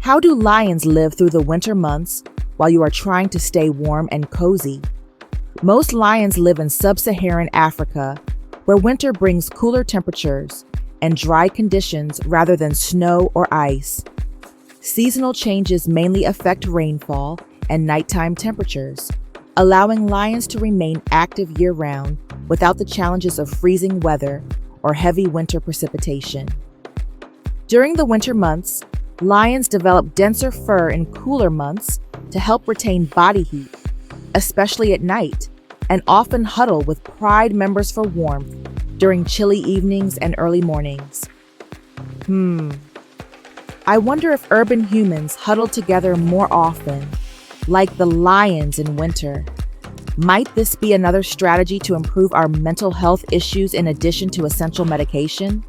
How do lions live through the winter months while you are trying to stay warm and cozy? Most lions live in sub-Saharan Africa, where winter brings cooler temperatures and dry conditions rather than snow or ice. Seasonal changes mainly affect rainfall and nighttime temperatures, allowing lions to remain active year-round without the challenges of freezing weather or heavy winter precipitation. During the winter months, lions develop denser fur in cooler months to help retain body heat, especially at night, and often huddle with pride members for warmth during chilly evenings and early mornings. I wonder if urban humans huddle together more often, like the lions in winter. Might this be another strategy to improve our mental health issues in addition to essential medication?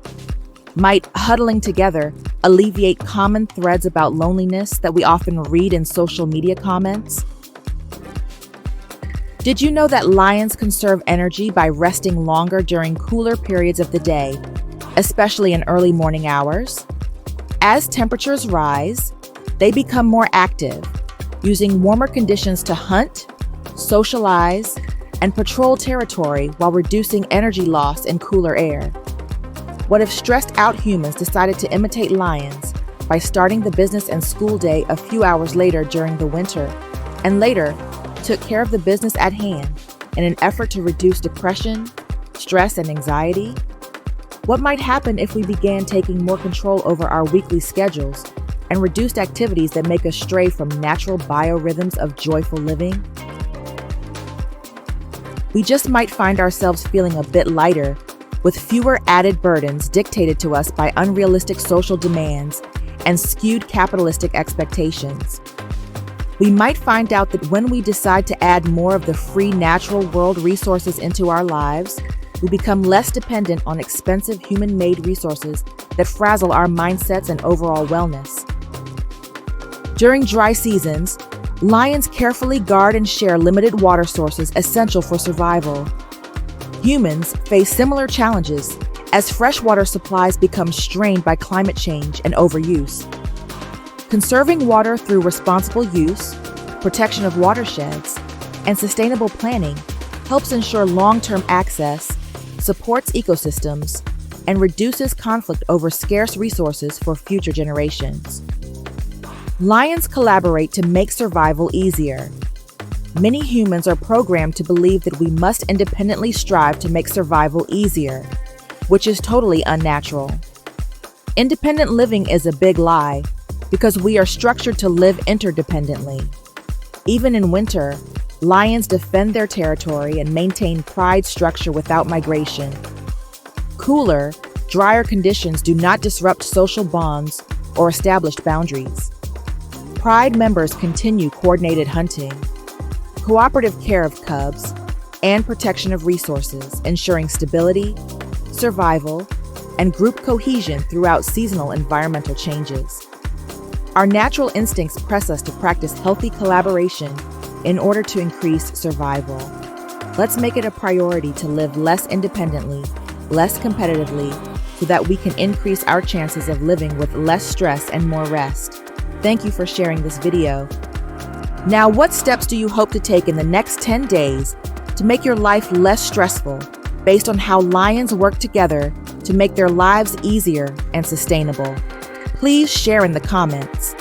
Might huddling together alleviate common threads about loneliness that we often read in social media comments? Did you know that lions conserve energy by resting longer during cooler periods of the day, especially in early morning hours? As temperatures rise, they become more active, using warmer conditions to hunt, socialize, and patrol territory while reducing energy loss in cooler air. What if stressed out humans decided to imitate lions by starting the business and school day a few hours later during the winter, and later took care of the business at hand in an effort to reduce depression, stress, and anxiety? What might happen if we began taking more control over our weekly schedules and reduced activities that make us stray from natural biorhythms of joyful living? We just might find ourselves feeling a bit lighter, with fewer added burdens dictated to us by unrealistic social demands and skewed capitalistic expectations. We might find out that when we decide to add more of the free natural world resources into our lives, we become less dependent on expensive human-made resources that frazzle our mindsets and overall wellness. During dry seasons, lions carefully guard and share limited water sources essential for survival. Humans face similar challenges as freshwater supplies become strained by climate change and overuse. Conserving water through responsible use, protection of watersheds, and sustainable planning helps ensure long-term access, supports ecosystems, and reduces conflict over scarce resources for future generations. Lions collaborate to make survival easier. Many humans are programmed to believe that we must independently strive to make survival easier, which is totally unnatural. Independent living is a big lie because we are structured to live interdependently. Even in winter, lions defend their territory and maintain pride structure without migration. Cooler, drier conditions do not disrupt social bonds or established boundaries. Pride members continue coordinated hunting, cooperative care of cubs, and protection of resources, ensuring stability, survival, and group cohesion throughout seasonal environmental changes. Our natural instincts press us to practice healthy collaboration in order to increase survival. Let's make it a priority to live less independently, less competitively, so that we can increase our chances of living with less stress and more rest. Thank you for sharing this video. Now, what steps do you hope to take in the next 10 days to make your life less stressful based on how lions work together to make their lives easier and sustainable? Please share in the comments.